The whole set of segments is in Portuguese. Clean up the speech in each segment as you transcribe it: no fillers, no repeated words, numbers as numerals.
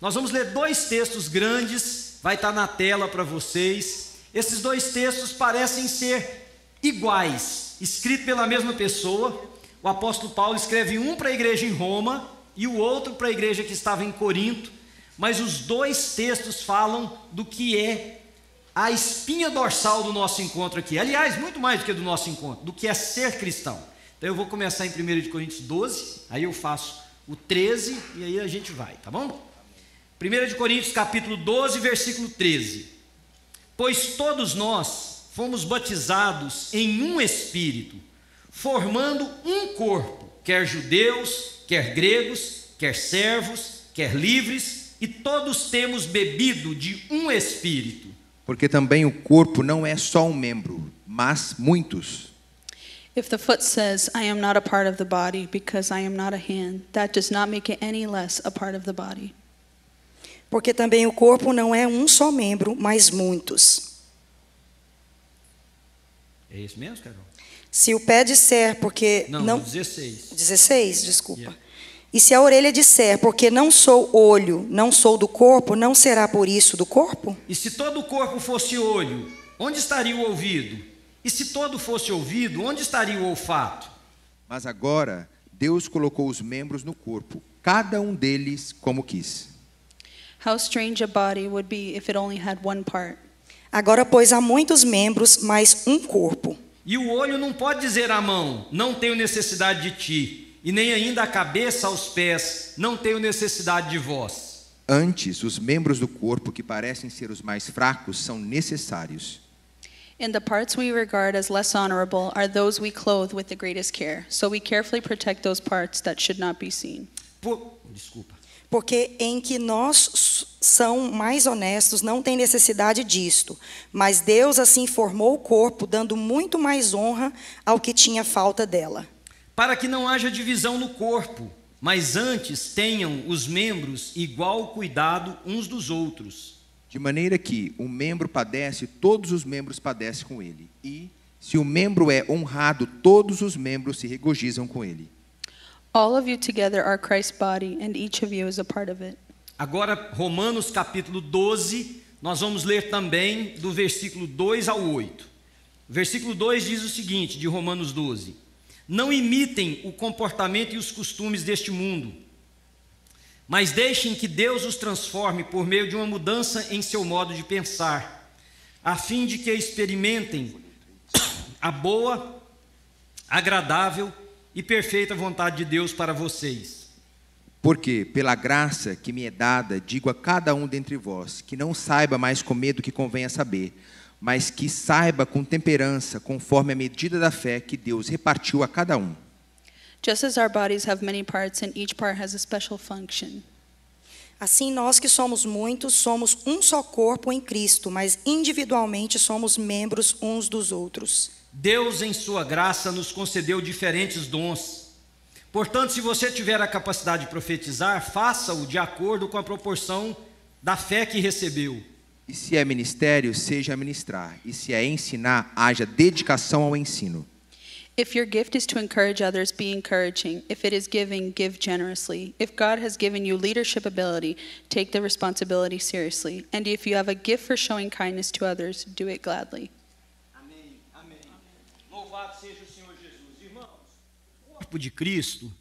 Nós vamos ler 2 textos grandes, vai estar na tela para vocês. Esses 2 textos parecem ser iguais, escritos pela mesma pessoa. O apóstolo Paulo escreve um para a igreja em Roma e o outro para a igreja que estava em Corinto, mas os 2 textos falam do que é a espinha dorsal do nosso encontro aqui. Aliás, muito mais do que do nosso encontro, do que é ser cristão. Então eu vou começar em 1 Coríntios 12, aí eu faço o 13 e aí a gente vai, tá bom? 1 Coríntios capítulo 12, versículo 13. Pois todos nós fomos batizados em um Espírito, formando um corpo, quer judeus, quer gregos, quer servos, quer livres, e todos temos bebido de um Espírito. Porque também o corpo não é só um membro, mas muitos. If the foot says, I am not a part of the body because I am not a hand, that does not make it any less a part of the body. Porque também o corpo não é um só membro, mas muitos. É isso mesmo, Carol? Se o pé disser, porque Não, 16. 16, desculpa. Yeah. E se a orelha disser, porque não sou olho, não sou do corpo, não será por isso do corpo? E se todo o corpo fosse olho, onde estaria o ouvido? E se todo fosse ouvido, onde estaria o olfato? Mas agora Deus colocou os membros no corpo, cada um deles como quis. How strange a body would be if it only had one part. Agora, pois, há muitos membros, mas um corpo. E o olho não pode dizer à mão, não tenho necessidade de ti, e nem ainda a cabeça aos pés, não tenho necessidade de vós. Antes, os membros do corpo que parecem ser os mais fracos são necessários. And the parts we regard as less honorable are those we clothe with the greatest care. So we carefully protect those parts that should not be seen. Desculpa. Porque em que nós são mais honestos, não tem necessidade disto. Mas Deus assim formou o corpo, dando muito mais honra ao que tinha falta dela. Para que não haja divisão no corpo, mas antes tenham os membros igual cuidado uns dos outros. De maneira que um membro padece, todos os membros padecem com ele. E, se o membro é honrado, todos os membros se regozijam com ele. All of you together are Christ's body, and each of you is a part of it. Agora, Romanos capítulo 12, nós vamos ler também do versículo 2 ao 8. O versículo 2 diz o seguinte, de Romanos 12. Não imitem o comportamento e os costumes deste mundo, mas deixem que Deus os transforme por meio de uma mudança em seu modo de pensar, a fim de que experimentem a boa, agradável e perfeita vontade de Deus para vocês. Porque, pela graça que me é dada, digo a cada um dentre vós, que não saiba mais comer do que convém a saber, mas que saiba com temperança, conforme a medida da fé que Deus repartiu a cada um. Just as our bodies have many parts, and each part has a special function. Assim, nós que somos muitos, somos um só corpo em Cristo, mas individualmente somos membros uns dos outros. Deus, em sua graça, nos concedeu diferentes dons. Portanto, se você tiver a capacidade de profetizar, faça-o de acordo com a proporção da fé que recebeu. E se é ministério, seja ministrar. E se é ensinar, haja dedicação ao ensino. If your gift is to encourage others, be encouraging. If it is giving, give generously. If God has given you leadership ability, take the responsibility seriously. And if you have a gift for showing kindness to others, do it gladly. Amém, amém. Louvado seja o Senhor Jesus. Irmãos, o corpo de Cristo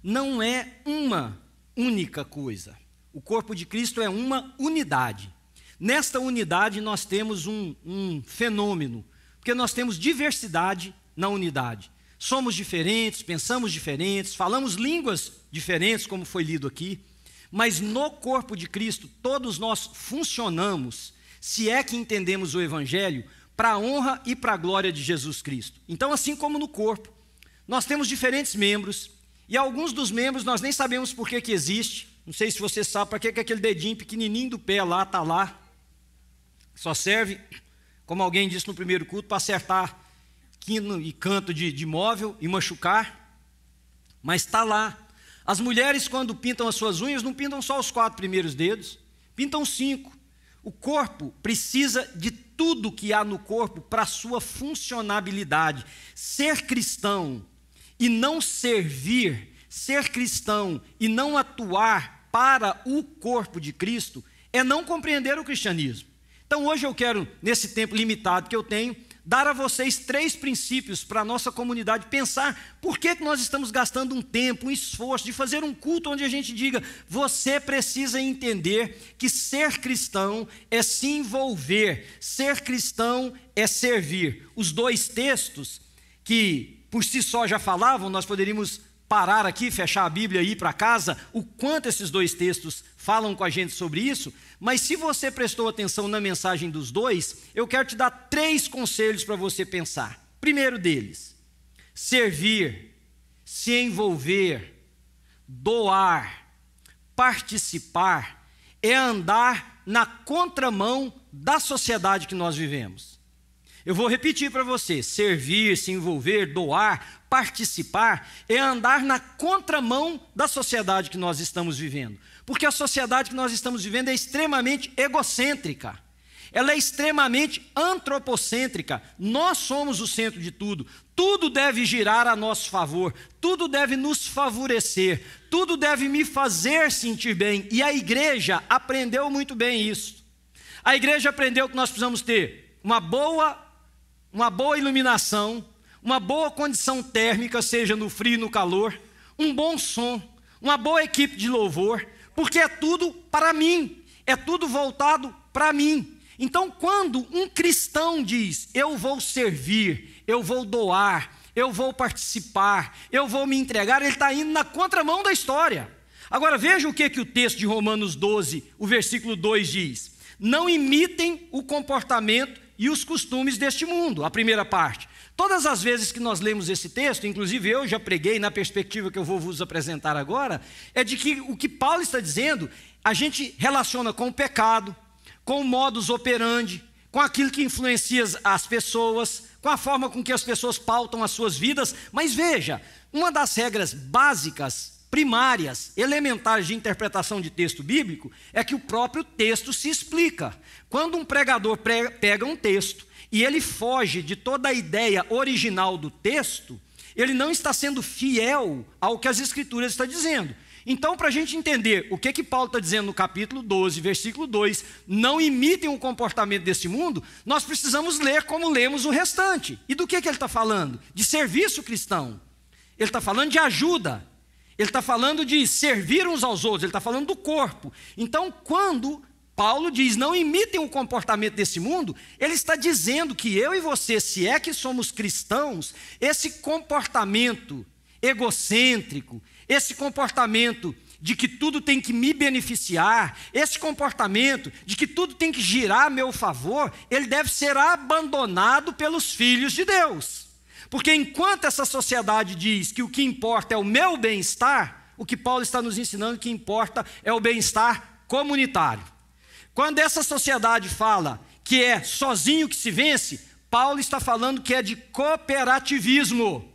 não é uma única coisa. O corpo de Cristo é uma unidade. Nesta unidade nós temos um fenômeno, porque nós temos diversidade na unidade. Somos diferentes, pensamos diferentes, falamos línguas diferentes, como foi lido aqui, mas no corpo de Cristo todos nós funcionamos, se é que entendemos o Evangelho, para a honra e para a glória de Jesus Cristo. Então, assim como no corpo, nós temos diferentes membros, e alguns dos membros nós nem sabemos por que existe. Não sei se você sabe para que aquele dedinho pequenininho do pé lá está lá. Só serve, como alguém disse no primeiro culto, para acertar quino e canto de móvel e machucar, mas está lá. As mulheres, quando pintam as suas unhas, não pintam só os 4 primeiros dedos, pintam 5. O corpo precisa de tudo que há no corpo para a sua funcionabilidade. Ser cristão e não servir, ser cristão e não atuar para o corpo de Cristo é não compreender o cristianismo. Então hoje eu quero, nesse tempo limitado que eu tenho, dar a vocês 3 princípios para a nossa comunidade pensar por que nós estamos gastando um tempo, um esforço de fazer um culto onde a gente diga: você precisa entender que ser cristão é se envolver, ser cristão é servir. Os 2 textos que por si só já falavam, nós poderíamos parar aqui, fechar a Bíblia e ir para casa, o quanto esses 2 textos falam com a gente sobre isso, mas se você prestou atenção na mensagem dos 2, eu quero te dar 3 conselhos para você pensar. Primeiro deles, servir, se envolver, doar, participar, é andar na contramão da sociedade que nós vivemos. Eu vou repetir para você: servir, se envolver, doar, participar, é andar na contramão da sociedade que nós estamos vivendo. Porque a sociedade que nós estamos vivendo é extremamente egocêntrica. Ela é extremamente antropocêntrica. Nós somos o centro de tudo. Tudo deve girar a nosso favor. Tudo deve nos favorecer. Tudo deve me fazer sentir bem. E a igreja aprendeu muito bem isso. A igreja aprendeu que nós precisamos ter uma boa iluminação, uma boa condição térmica, seja no frio e no calor, um bom som, uma boa equipe de louvor, porque é tudo para mim, é tudo voltado para mim. Então, quando um cristão diz: eu vou servir, eu vou doar, eu vou participar, eu vou me entregar, ele está indo na contramão da história. Agora veja o que o texto de Romanos 12, o versículo 2 diz: não imitem o comportamento e os costumes deste mundo. A primeira parte. Todas as vezes que nós lemos esse texto, inclusive eu já preguei na perspectiva que eu vou vos apresentar agora, é de que o que Paulo está dizendo, a gente relaciona com o pecado, com o modus operandi, com aquilo que influencia as pessoas, com a forma com que as pessoas pautam as suas vidas. Mas veja, uma das regras básicas, primárias, elementares de interpretação de texto bíblico é que o próprio texto se explica. Quando um pregador pega um texto e ele foge de toda a ideia original do texto, ele não está sendo fiel ao que as Escrituras estão dizendo. Então, para a gente entender o que Paulo está dizendo no capítulo 12, versículo 2, não imitem o comportamento desse mundo, nós precisamos ler como lemos o restante. E do que ele está falando? De serviço cristão. Ele está falando de ajuda. Ele está falando de servir uns aos outros. Ele está falando do corpo. Então, quando Paulo diz: não imitem o comportamento desse mundo, ele está dizendo que eu e você, se é que somos cristãos, esse comportamento egocêntrico, esse comportamento de que tudo tem que me beneficiar, esse comportamento de que tudo tem que girar a meu favor, ele deve ser abandonado pelos filhos de Deus. Porque enquanto essa sociedade diz que o que importa é o meu bem-estar, o que Paulo está nos ensinando que importa é o bem-estar comunitário. Quando essa sociedade fala que é sozinho que se vence, Paulo está falando que é de cooperativismo.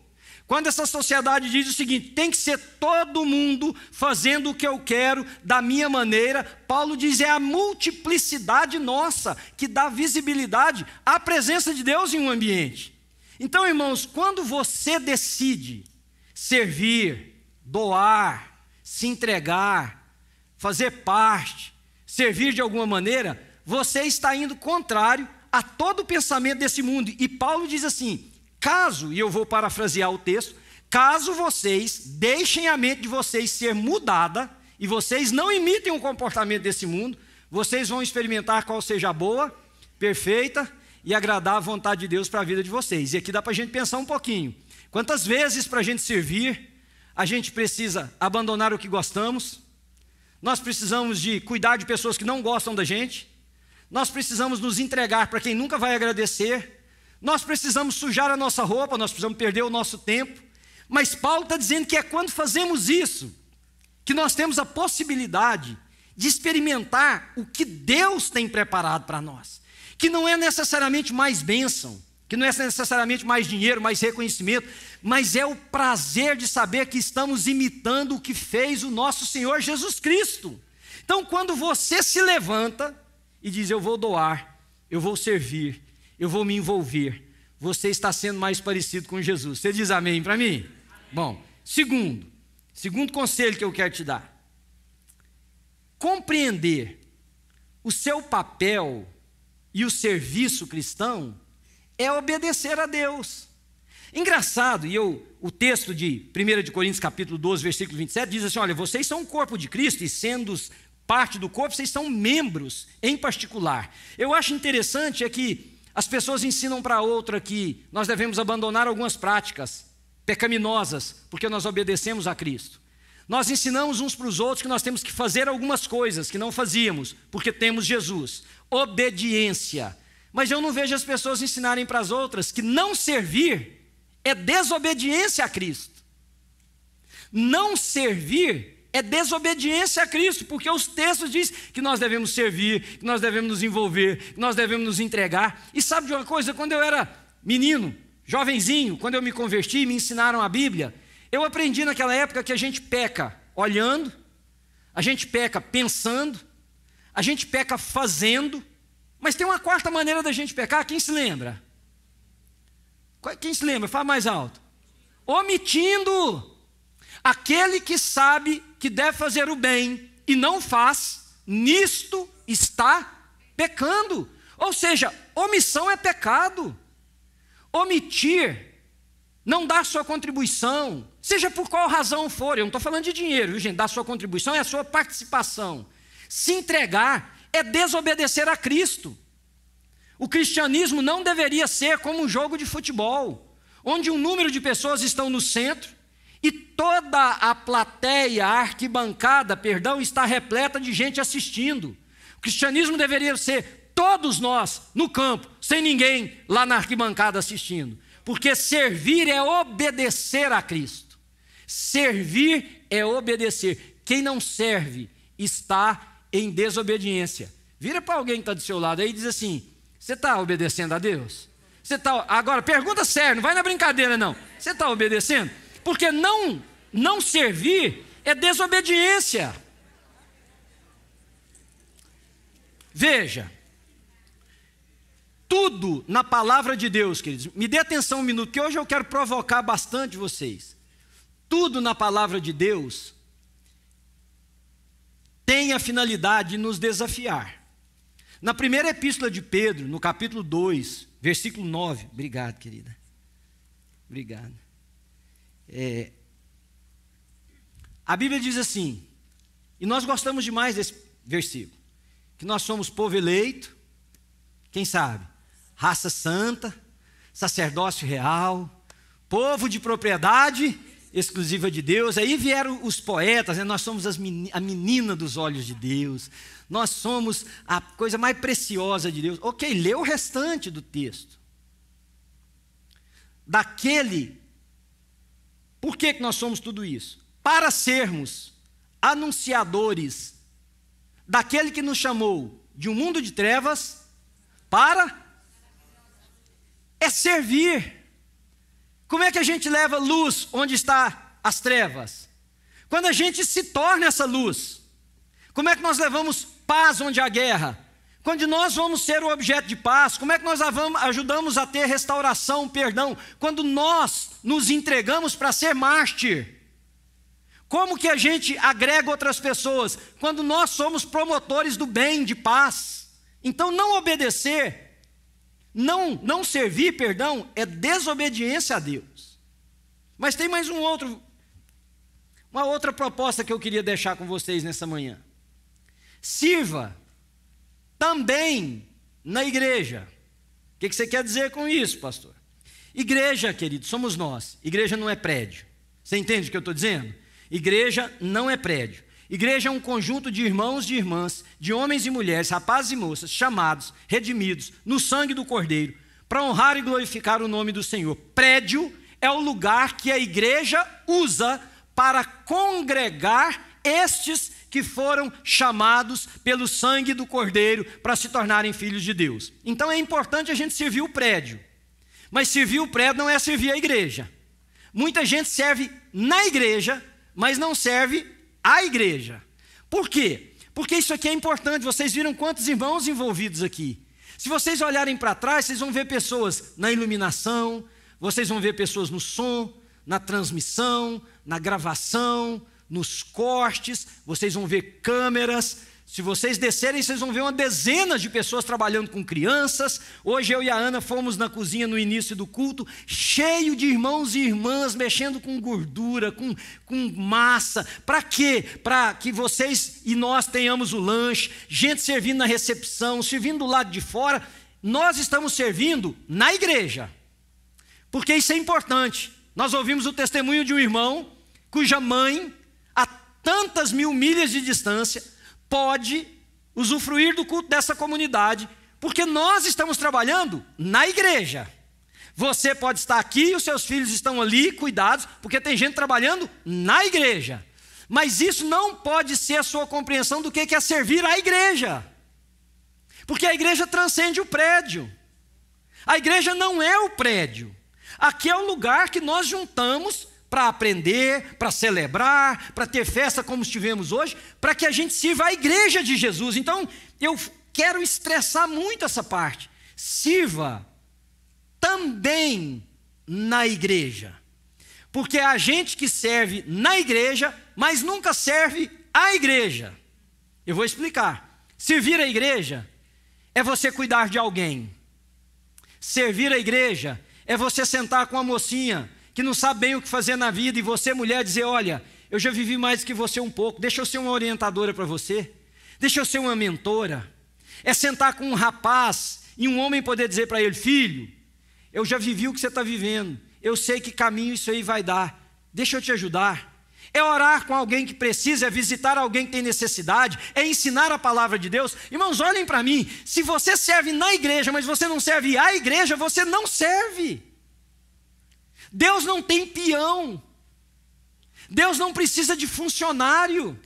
Quando essa sociedade diz o seguinte: tem que ser todo mundo fazendo o que eu quero, da minha maneira, Paulo diz: é a multiplicidade nossa que dá visibilidade à presença de Deus em um ambiente. Então, irmãos, quando você decide servir, doar, se entregar, fazer parte, servir de alguma maneira, você está indo contrário a todo o pensamento desse mundo. E Paulo diz assim: caso, e eu vou parafrasear o texto, caso vocês deixem a mente de vocês ser mudada e vocês não imitem o comportamento desse mundo, vocês vão experimentar qual seja a boa, perfeita e agradar a vontade de Deus para a vida de vocês. E aqui dá para a gente pensar um pouquinho. Quantas vezes para a gente servir, a gente precisa abandonar o que gostamos? Nós precisamos de cuidar de pessoas que não gostam da gente. Nós precisamos nos entregar para quem nunca vai agradecer. Nós precisamos sujar a nossa roupa, nós precisamos perder o nosso tempo. Mas Paulo está dizendo que é quando fazemos isso que nós temos a possibilidade de experimentar o que Deus tem preparado para nós. Que não é necessariamente mais bênção, que não é necessariamente mais dinheiro, mais reconhecimento, mas é o prazer de saber que estamos imitando o que fez o nosso Senhor Jesus Cristo. Então, quando você se levanta e diz: eu vou doar, eu vou servir, eu vou me envolver, você está sendo mais parecido com Jesus. Você diz amém para mim? Bom, segundo conselho que eu quero te dar: compreender o seu papel e o serviço cristão é obedecer a Deus. Engraçado, o texto de 1 de Coríntios capítulo 12, versículo 27, diz assim, olha, vocês são o corpo de Cristo e sendo parte do corpo, vocês são membros em particular. Eu acho interessante é que as pessoas ensinam para outra que nós devemos abandonar algumas práticas pecaminosas, porque nós obedecemos a Cristo. Nós ensinamos uns para os outros que nós temos que fazer algumas coisas que não fazíamos, porque temos Jesus. Obediência. Mas eu não vejo as pessoas ensinarem para as outras que não servir é desobediência a Cristo. Não servir é desobediência a Cristo, porque os textos dizem que nós devemos servir, que nós devemos nos envolver, que nós devemos nos entregar. E sabe de uma coisa? Quando eu era menino, jovenzinho, quando eu me converti e me ensinaram a Bíblia, eu aprendi naquela época que a gente peca olhando, a gente peca pensando, a gente peca fazendo, mas tem uma quarta maneira da gente pecar, quem se lembra? Quem se lembra? Fala mais alto. Omitindo. Aquele que sabe que deve fazer o bem e não faz, nisto está pecando. Ou seja, omissão é pecado. Omitir, não dar sua contribuição, seja por qual razão for, eu não estou falando de dinheiro, viu, gente? Dar sua contribuição é a sua participação. Se entregar é desobedecer a Cristo. O cristianismo não deveria ser como um jogo de futebol, onde um número de pessoas estão no centro e toda a plateia, a arquibancada, está repleta de gente assistindo. O cristianismo deveria ser todos nós no campo, sem ninguém lá na arquibancada assistindo. Porque servir é obedecer a Cristo. Servir é obedecer. Quem não serve está em desobediência. Vira para alguém que está do seu lado aí e diz assim, você está obedecendo a Deus? Agora, pergunta séria, não vai na brincadeira não. Você está obedecendo? Porque não servir é desobediência. Veja, tudo na palavra de Deus, queridos, me dê atenção um minuto, que hoje eu quero provocar bastante vocês. Tudo na palavra de Deus tem a finalidade de nos desafiar. Na primeira epístola de Pedro, no capítulo 2, versículo 9, obrigado, querida, obrigado. A Bíblia diz assim, e nós gostamos demais desse versículo, que nós somos povo eleito, quem sabe? Raça santa, sacerdócio real, povo de propriedade exclusiva de Deus. Aí vieram os poetas, né? Nós somos a menina dos olhos de Deus, nós somos a coisa mais preciosa de Deus. Ok, lê o restante do texto. Por que nós somos tudo isso? Para sermos anunciadores daquele que nos chamou de um mundo de trevas é servir. Como é que a gente leva luz onde está as trevas? Quando a gente se torna essa luz. Como é que nós levamos paz onde há guerra? Quando nós vamos ser o objeto de paz, como é que nós ajudamos a ter restauração, perdão? Quando nós nos entregamos para ser mártir. Como que a gente agrega outras pessoas? Quando nós somos promotores do bem, de paz. Então não obedecer, não servir, perdão, é desobediência a Deus. Mas tem mais uma outra proposta que eu queria deixar com vocês nessa manhã. Sirva também na igreja. O que você quer dizer com isso, pastor? Igreja, querido, somos nós. Igreja não é prédio. Você entende o que eu estou dizendo? Igreja não é prédio. Igreja é um conjunto de irmãos e de irmãs, de homens e mulheres, rapazes e moças, chamados, redimidos, no sangue do Cordeiro, para honrar e glorificar o nome do Senhor. Prédio é o lugar que a igreja usa para congregar estes que foram chamados pelo sangue do Cordeiro para se tornarem filhos de Deus. Então é importante a gente servir o prédio. Mas servir o prédio não é servir a igreja. Muita gente serve na igreja, mas não serve a igreja. Por quê? Porque isso aqui é importante. Vocês viram quantos irmãos envolvidos aqui. Se vocês olharem para trás, vocês vão ver pessoas na iluminação, vocês vão ver pessoas no som, na transmissão, na gravação, nos cortes, vocês vão ver câmeras. Se vocês descerem, vocês vão ver uma dezena de pessoas trabalhando com crianças. Hoje eu e a Ana fomos na cozinha no início do culto, cheio de irmãos e irmãs mexendo com gordura, com massa. Para quê? Para que vocês e nós tenhamos o lanche, gente servindo na recepção, servindo do lado de fora. Nós estamos servindo na igreja, porque isso é importante. Nós ouvimos o testemunho de um irmão cuja mãe, a tantas mil milhas de distância, pode usufruir do culto dessa comunidade, porque nós estamos trabalhando na igreja. Você pode estar aqui e os seus filhos estão ali, cuidados, porque tem gente trabalhando na igreja. Mas isso não pode ser a sua compreensão do que é servir à igreja. Porque a igreja transcende o prédio. A igreja não é o prédio. Aqui é o lugar que nós juntamos para aprender, para celebrar, para ter festa como estivemos hoje, para que a gente sirva a igreja de Jesus. Então, eu quero estressar muito essa parte. Sirva também na igreja. Porque é a gente que serve na igreja, mas nunca serve a igreja. Eu vou explicar. Servir a igreja é você cuidar de alguém. Servir a igreja é você sentar com uma mocinha que não sabe bem o que fazer na vida, e você, mulher, dizer: olha, eu já vivi mais que você um pouco, deixa eu ser uma orientadora para você, deixa eu ser uma mentora. É sentar com um rapaz e um homem poder dizer para ele: filho, eu já vivi o que você está vivendo, eu sei que caminho isso aí vai dar, deixa eu te ajudar. É orar com alguém que precisa, é visitar alguém que tem necessidade, é ensinar a palavra de Deus. Irmãos, olhem para mim, se você serve na igreja, mas você não serve à igreja, você não serve. Deus não tem peão, Deus não precisa de funcionário.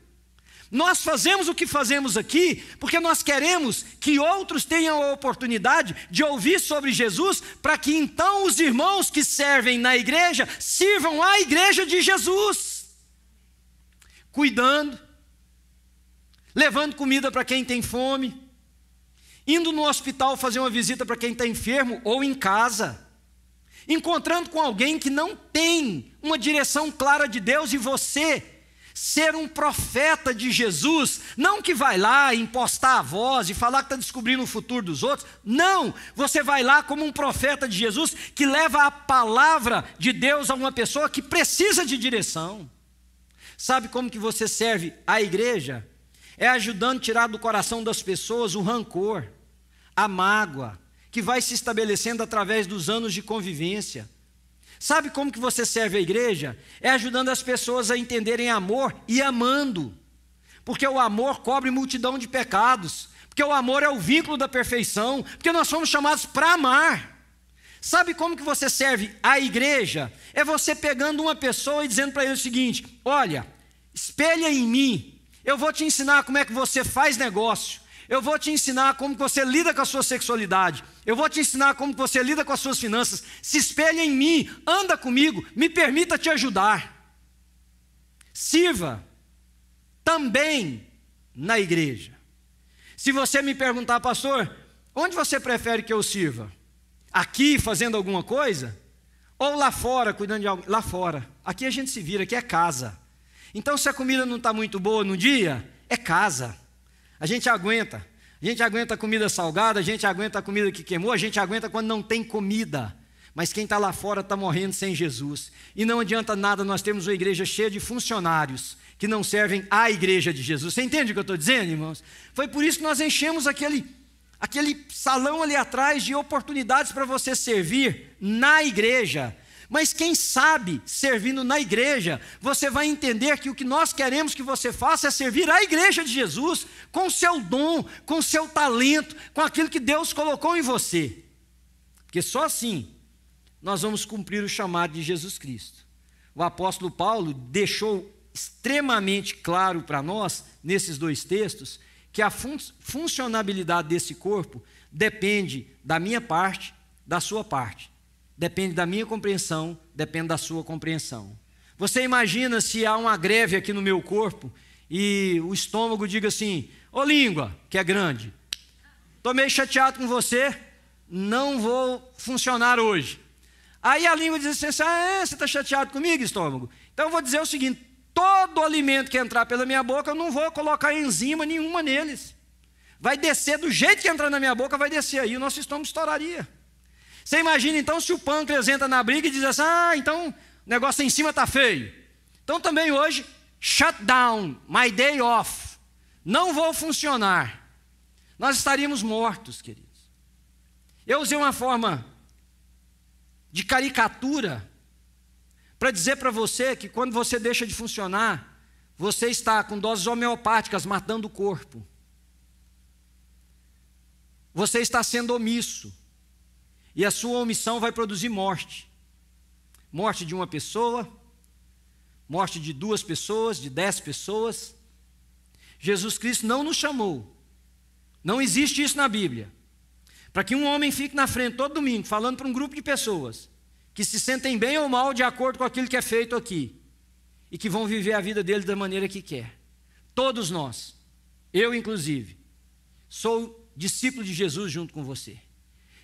Nós fazemos o que fazemos aqui porque nós queremos que outros tenham a oportunidade de ouvir sobre Jesus, para que então os irmãos que servem na igreja sirvam à igreja de Jesus, cuidando, levando comida para quem tem fome, indo no hospital fazer uma visita para quem está enfermo, ou em casa, encontrando com alguém que não tem uma direção clara de Deus, e você ser um profeta de Jesus, não que vai lá impostar a voz e falar que está descobrindo o futuro dos outros, não, você vai lá como um profeta de Jesus, que leva a palavra de Deus a uma pessoa que precisa de direção. Sabe como que você serve à igreja? É ajudando a tirar do coração das pessoas o rancor, a mágoa, que vai se estabelecendo através dos anos de convivência. Sabe como que você serve a igreja? É ajudando as pessoas a entenderem amor e amando. Porque o amor cobre multidão de pecados. Porque o amor é o vínculo da perfeição. Porque nós fomos chamados para amar. Sabe como que você serve a igreja? É você pegando uma pessoa e dizendo para ele o seguinte: olha, espelha em mim. Eu vou te ensinar como é que você faz negócio. Eu vou te ensinar como você lida com a sua sexualidade. Eu vou te ensinar como você lida com as suas finanças. Se espelha em mim, anda comigo, me permita te ajudar. Sirva também na igreja. Se você me perguntar: pastor, onde você prefere que eu sirva? Aqui fazendo alguma coisa? Ou lá fora cuidando de algo? Lá fora. Aqui a gente se vira, aqui é casa. Então, se a comida não está muito boa no dia, é casa. A gente aguenta a comida salgada, a gente aguenta a comida que queimou, a gente aguenta quando não tem comida. Mas quem está lá fora está morrendo sem Jesus. E não adianta nada nós termos uma igreja cheia de funcionários que não servem à igreja de Jesus. Você entende o que eu estou dizendo, irmãos? Foi por isso que nós enchemos aquele salão ali atrás de oportunidades para você servir na igreja. Mas quem sabe, servindo na igreja, você vai entender que o que nós queremos que você faça é servir a igreja de Jesus, com o seu dom, com o seu talento, com aquilo que Deus colocou em você. Porque só assim nós vamos cumprir o chamado de Jesus Cristo. O apóstolo Paulo deixou extremamente claro para nós, nesses dois textos, que a funcionabilidade desse corpo depende da minha parte, da sua parte. Depende da minha compreensão, depende da sua compreensão. Você imagina se há uma greve aqui no meu corpo e o estômago diga assim: ô língua, que é grande, estou meio chateado com você, não vou funcionar hoje. Aí a língua diz assim: você está chateado comigo, estômago? Então eu vou dizer o seguinte: todo alimento que entrar pela minha boca, eu não vou colocar enzima nenhuma neles. Vai descer do jeito que entrar na minha boca, vai descer aí, o nosso estômago estouraria. Você imagina então se o pâncreas entra na briga e diz assim, então o negócio em cima está feio. Então também hoje, shut down, my day off. Não vou funcionar. Nós estaríamos mortos, queridos. Eu usei uma forma de caricatura para dizer para você que quando você deixa de funcionar, você está com doses homeopáticas matando o corpo. Você está sendo omisso. E a sua omissão vai produzir morte. Morte de uma pessoa, morte de 2 pessoas, de 10 pessoas. Jesus Cristo não nos chamou. Não existe isso na Bíblia. Para que um homem fique na frente todo domingo falando para um grupo de pessoas que se sentem bem ou mal de acordo com aquilo que é feito aqui e que vão viver a vida dele da maneira que quer. Todos nós, eu inclusive, sou discípulo de Jesus junto com você.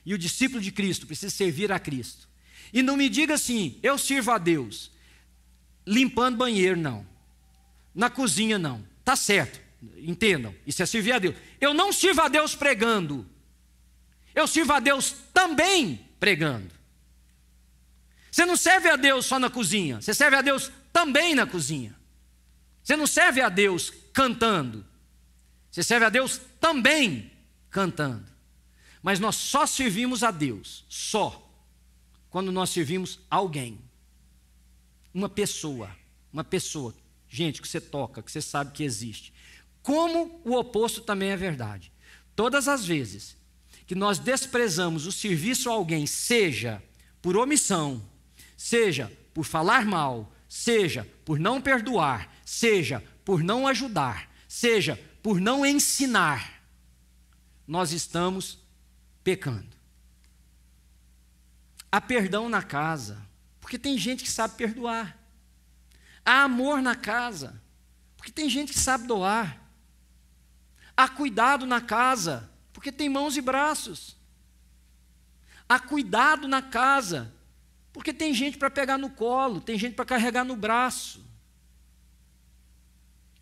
E o discípulo de Cristo precisa servir a Cristo. E não me diga assim, eu sirvo a Deus limpando banheiro, não. Na cozinha, não. Tá certo, entendam, isso é servir a Deus. Eu não sirvo a Deus pregando. Eu sirvo a Deus também pregando. Você não serve a Deus só na cozinha, você serve a Deus também na cozinha. Você não serve a Deus cantando, você serve a Deus também cantando. Mas nós só servimos a Deus, só, quando nós servimos alguém. Uma pessoa, gente, que você toca, que você sabe que existe. Como o oposto também é verdade. Todas as vezes que nós desprezamos o serviço a alguém, seja por omissão, seja por falar mal, seja por não perdoar, seja por não ajudar, seja por não ensinar, nós estamos pecando. Há perdão na casa, porque tem gente que sabe perdoar. Há amor na casa, porque tem gente que sabe doar. Há cuidado na casa, porque tem mãos e braços. Há cuidado na casa, porque tem gente para pegar no colo, tem gente para carregar no braço.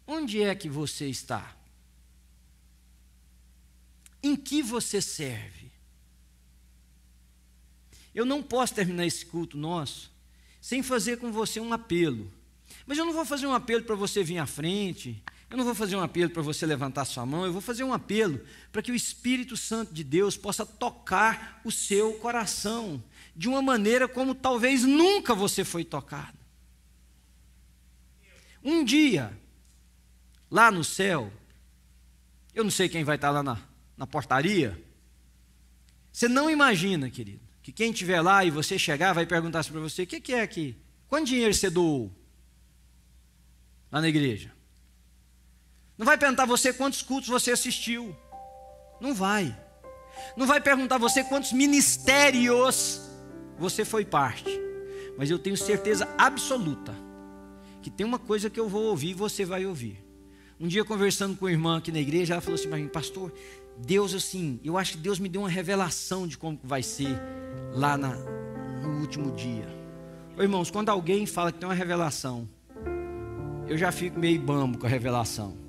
Onde é que você está? Em que você serve? Eu não posso terminar esse culto nosso sem fazer com você um apelo. Mas eu não vou fazer um apelo para você vir à frente, eu não vou fazer um apelo para você levantar sua mão, eu vou fazer um apelo para que o Espírito Santo de Deus possa tocar o seu coração de uma maneira como talvez nunca você foi tocado. Um dia, lá no céu, eu não sei quem vai estar lá na portaria, você não imagina, querido, que quem estiver lá e você chegar vai perguntar para você, o que é aqui? Quanto dinheiro você doou lá na igreja? Não vai perguntar você quantos cultos você assistiu. Não vai. Não vai perguntar você quantos ministérios você foi parte. Mas eu tenho certeza absoluta que tem uma coisa que eu vou ouvir e você vai ouvir. Um dia conversando com uma irmã aqui na igreja, ela falou assim para mim, pastor, Deus assim, eu acho que Deus me deu uma revelação de como vai ser lá no último dia. Ô, irmãos, quando alguém fala que tem uma revelação, eu já fico meio bambo com a revelação.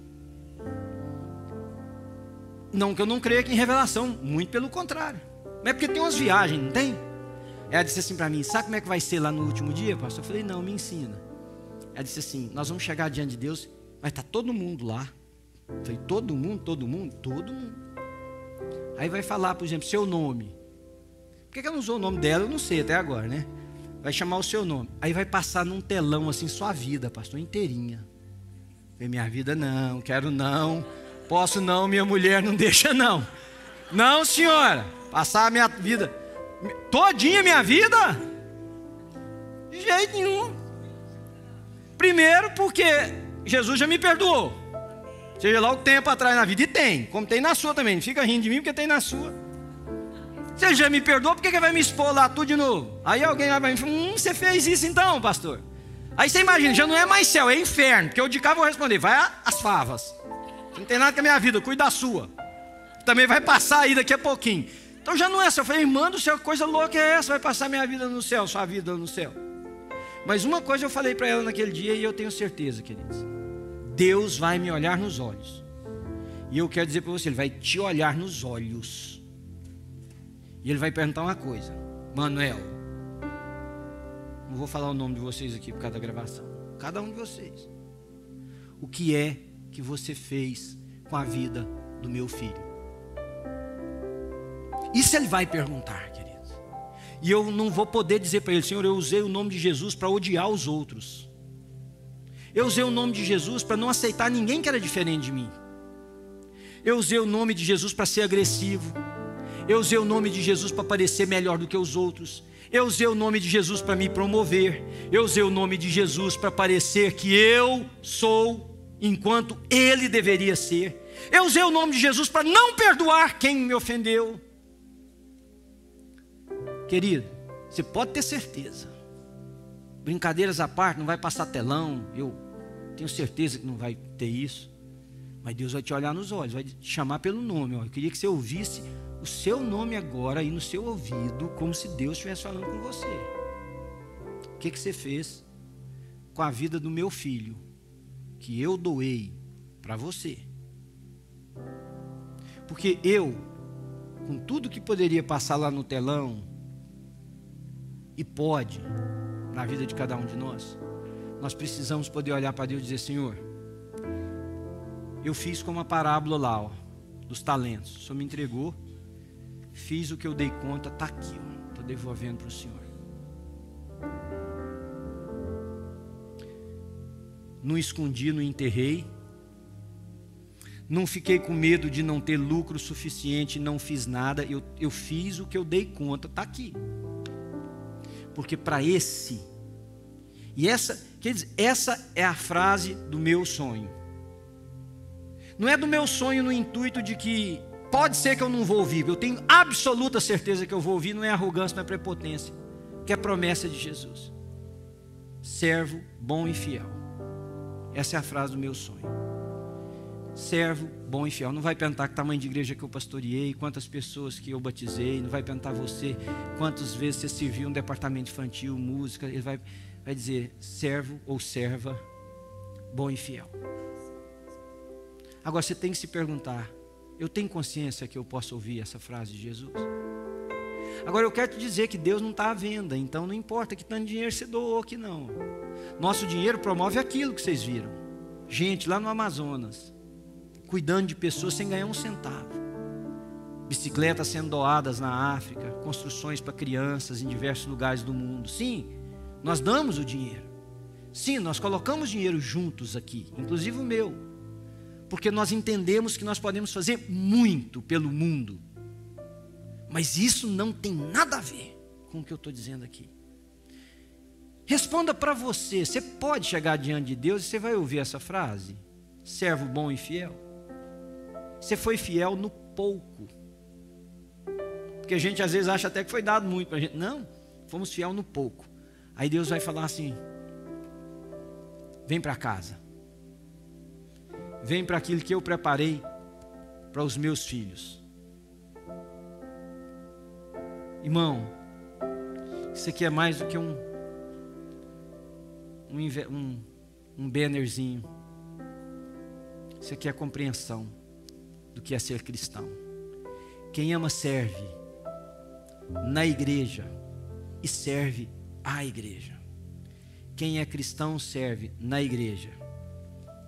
Não que eu não creia que em revelação, muito pelo contrário. Mas é porque tem umas viagens, não tem? Ela disse assim para mim, sabe como é que vai ser lá no último dia, pastor? Eu falei, não, me ensina. Ela disse assim, nós vamos chegar diante de Deus, vai estar todo mundo lá. Eu falei, todo mundo? Todo mundo. Aí vai falar, por exemplo, seu nome. Por que ela não usou o nome dela? Eu não sei até agora, né? Vai chamar o seu nome. Aí vai passar num telão assim, sua vida, pastor, inteirinha. Eu falei, minha vida não, quero não. Posso não, minha mulher não deixa não. Não, senhora. Passar a minha vida, todinha minha vida? De jeito nenhum. Primeiro porque Jesus já me perdoou. Seja lá o tempo atrás na vida. E tem, como tem na sua também. Não fica rindo de mim porque tem na sua. Se ele já me perdoou, por que ele vai me expor lá tudo de novo? Aí alguém vai me falar, você fez isso então, pastor? Aí você imagina, já não é mais céu, é inferno. Porque eu de cá vou responder, vai às favas. Não tem nada com a minha vida, cuida da sua. Também vai passar aí daqui a pouquinho. Então já não é céu. Eu falei, irmã do céu, que coisa louca é essa? Vai passar minha vida no céu, sua vida no céu. Mas uma coisa eu falei para ela naquele dia e eu tenho certeza, queridos. Deus vai me olhar nos olhos. E eu quero dizer para você, Ele vai te olhar nos olhos. E Ele vai perguntar uma coisa. Manuel, não vou falar o nome de vocês aqui por causa da gravação. Cada um de vocês. O que é que você fez com a vida do meu filho? Isso Ele vai perguntar, queridos. E eu não vou poder dizer para Ele, Senhor, eu usei o nome de Jesus para odiar os outros. Eu usei o nome de Jesus para não aceitar ninguém que era diferente de mim. Eu usei o nome de Jesus para ser agressivo. Eu usei o nome de Jesus para parecer melhor do que os outros. Eu usei o nome de Jesus para me promover. Eu usei o nome de Jesus para parecer que eu sou enquanto Ele deveria ser. Eu usei o nome de Jesus para não perdoar quem me ofendeu. Querido, você pode ter certeza. Brincadeiras à parte, não vai passar telão. Eu tenho certeza que não vai ter isso. Mas Deus vai te olhar nos olhos, vai te chamar pelo nome. Eu queria que você ouvisse o seu nome agora aí no seu ouvido, como se Deus estivesse falando com você. O que você fez com a vida do meu filho, que eu doei para você? Porque eu, com tudo que poderia passar lá no telão, e pode, na vida de cada um de nós precisamos poder olhar para Deus e dizer, Senhor, eu fiz como a parábola lá, ó, dos talentos. O Senhor me entregou, fiz o que eu dei conta, está aqui, estou devolvendo para o Senhor. Não escondi, não enterrei. Não fiquei com medo de não ter lucro suficiente, não fiz nada. Eu fiz o que eu dei conta, está aqui. Porque para esse, e essa é a frase do meu sonho. Não é do meu sonho no intuito de que pode ser que eu não vou ouvir. Eu tenho absoluta certeza que eu vou ouvir. Não é arrogância, não é prepotência, que é promessa de Jesus. Servo bom e fiel. Essa é a frase do meu sonho. Servo bom e fiel. Não vai perguntar que tamanho de igreja que eu pastoreei, quantas pessoas que eu batizei. Não vai perguntar você quantas vezes você serviu um departamento infantil, música. Ele vai dizer servo ou serva bom e fiel. Agora você tem que se perguntar, eu tenho consciência que eu posso ouvir essa frase de Jesus? Agora eu quero te dizer que Deus não está à venda, então não importa que tanto dinheiro você doou aqui não. Nosso dinheiro promove aquilo que vocês viram. Gente lá no Amazonas, cuidando de pessoas sem ganhar um centavo. Bicicletas sendo doadas na África, construções para crianças em diversos lugares do mundo. Sim, nós damos o dinheiro. Sim, nós colocamos dinheiro juntos aqui, inclusive o meu. Porque nós entendemos que nós podemos fazer muito pelo mundo. Mas isso não tem nada a ver com o que eu estou dizendo aqui. Responda para você. Você pode chegar diante de Deus e você vai ouvir essa frase? Servo bom e fiel. Você foi fiel no pouco. Porque a gente às vezes acha até que foi dado muito para a gente. Não, fomos fiel no pouco. Aí Deus vai falar assim, vem para casa. Vem para aquilo que eu preparei para os meus filhos. Irmão, isso aqui é mais do que um bannerzinho. Isso aqui é a compreensão do que é ser cristão. Quem ama serve na igreja e serve à igreja. Quem é cristão serve na igreja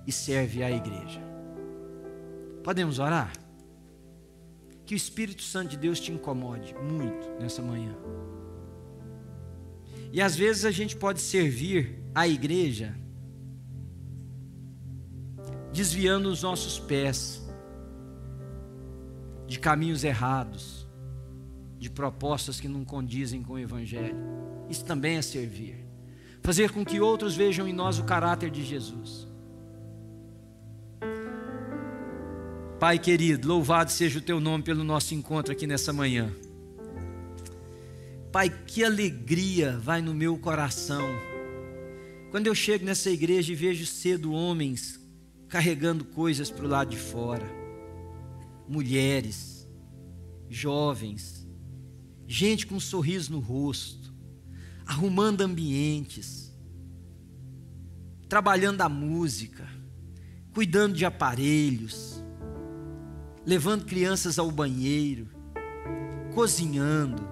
e serve à igreja. Podemos orar? Que o Espírito Santo de Deus te incomode muito nessa manhã. E às vezes a gente pode servir à igreja desviando os nossos pés de caminhos errados, de propostas que não condizem com o Evangelho. Isso também é servir. Fazer com que outros vejam em nós o caráter de Jesus. Pai querido, louvado seja o teu nome pelo nosso encontro aqui nessa manhã. Pai, que alegria vai no meu coração quando eu chego nessa igreja e vejo cedo homens carregando coisas para o lado de fora, mulheres, jovens, gente com um sorriso no rosto, arrumando ambientes, trabalhando a música, cuidando de aparelhos, levando crianças ao banheiro, cozinhando.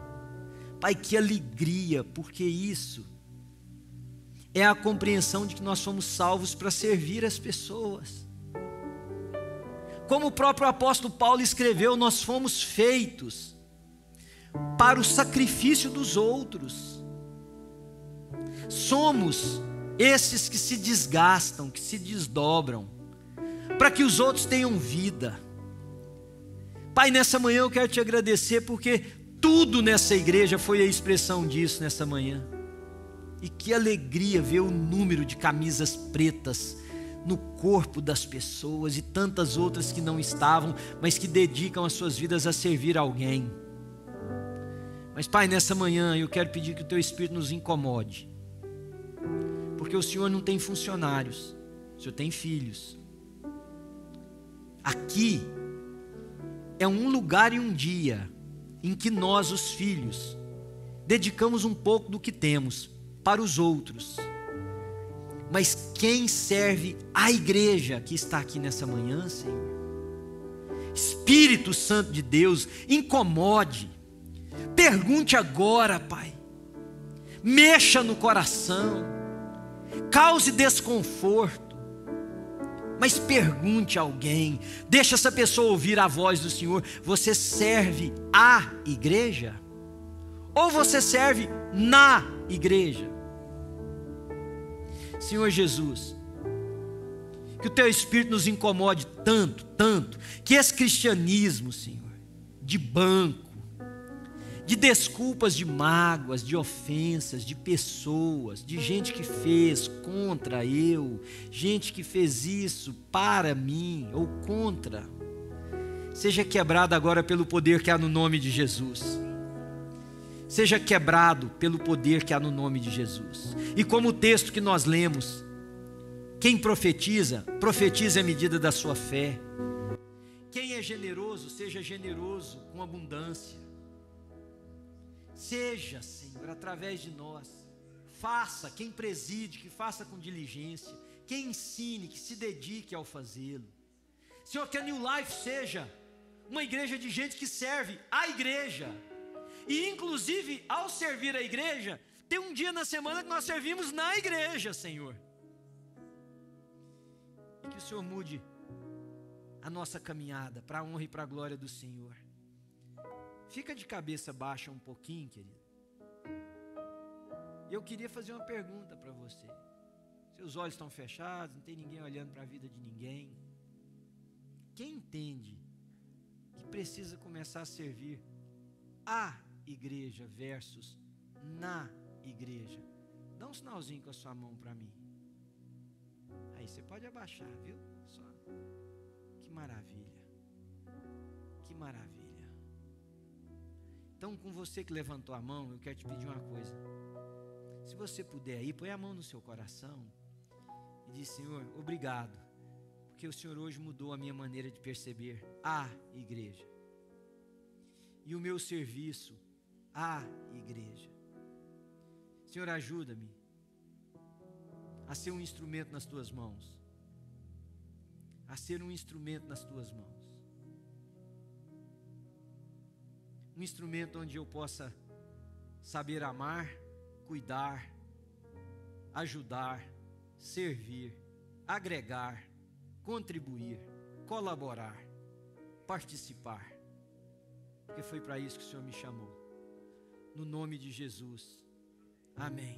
Pai, que alegria, porque isso é a compreensão de que nós somos salvos para servir as pessoas. Como o próprio apóstolo Paulo escreveu, nós fomos feitos para o sacrifício dos outros. Somos esses que se desgastam, que se desdobram, para que os outros tenham vida. Pai, nessa manhã eu quero te agradecer, porque tudo nessa igreja foi a expressão disso nessa manhã. E que alegria ver o número de camisas pretas no corpo das pessoas e tantas outras que não estavam, mas que dedicam as suas vidas a servir alguém. Mas Pai, nessa manhã eu quero pedir que o Teu Espírito nos incomode, porque o Senhor não tem funcionários, o Senhor tem filhos. Aqui é um lugar e um dia em que nós, os filhos, dedicamos um pouco do que temos para os outros. Mas quem serve a igreja que está aqui nessa manhã, Senhor? Espírito Santo de Deus, incomode. Pergunte agora, Pai. Mexa no coração. Cause desconforto. Mas pergunte a alguém. Deixa essa pessoa ouvir a voz do Senhor. Você serve a igreja? Ou você serve na igreja? Senhor Jesus, que o Teu Espírito nos incomode tanto, tanto, que esse cristianismo, Senhor, de banco, de desculpas, de mágoas, de ofensas, de pessoas, de gente que fez contra eu, gente que fez isso para mim ou contra, seja quebrado agora pelo poder que há no nome de Jesus. Seja quebrado pelo poder que há no nome de Jesus. E como o texto que nós lemos, quem profetiza, profetiza à medida da sua fé. Quem é generoso, seja generoso com abundância. Seja, Senhor, através de nós. Faça, quem preside, que faça com diligência. Quem ensine, que se dedique ao fazê-lo. Senhor, que a New Life seja uma igreja de gente que serve a igreja. E inclusive, ao servir a igreja, tem um dia na semana que nós servimos na igreja, Senhor. E que o Senhor mude a nossa caminhada para a honra e para a glória do Senhor. Fica de cabeça baixa um pouquinho, querido. E eu queria fazer uma pergunta para você. Seus olhos estão fechados, não tem ninguém olhando para a vida de ninguém. Quem entende que precisa começar a servir a igreja versus na igreja? Dá um sinalzinho com a sua mão para mim. Aí você pode abaixar, viu? Só. Que maravilha. Que maravilha. Então, com você que levantou a mão, eu quero te pedir uma coisa. Se você puder aí, põe a mão no seu coração e diz: Senhor, obrigado, porque o Senhor hoje mudou a minha maneira de perceber a igreja e o meu serviço à igreja. Senhor, ajuda-me a ser um instrumento nas Tuas mãos, a ser um instrumento nas Tuas mãos, um instrumento onde eu possa saber amar, cuidar, ajudar, servir, agregar, contribuir, colaborar, participar, porque foi para isso que o Senhor me chamou. No nome de Jesus, amém.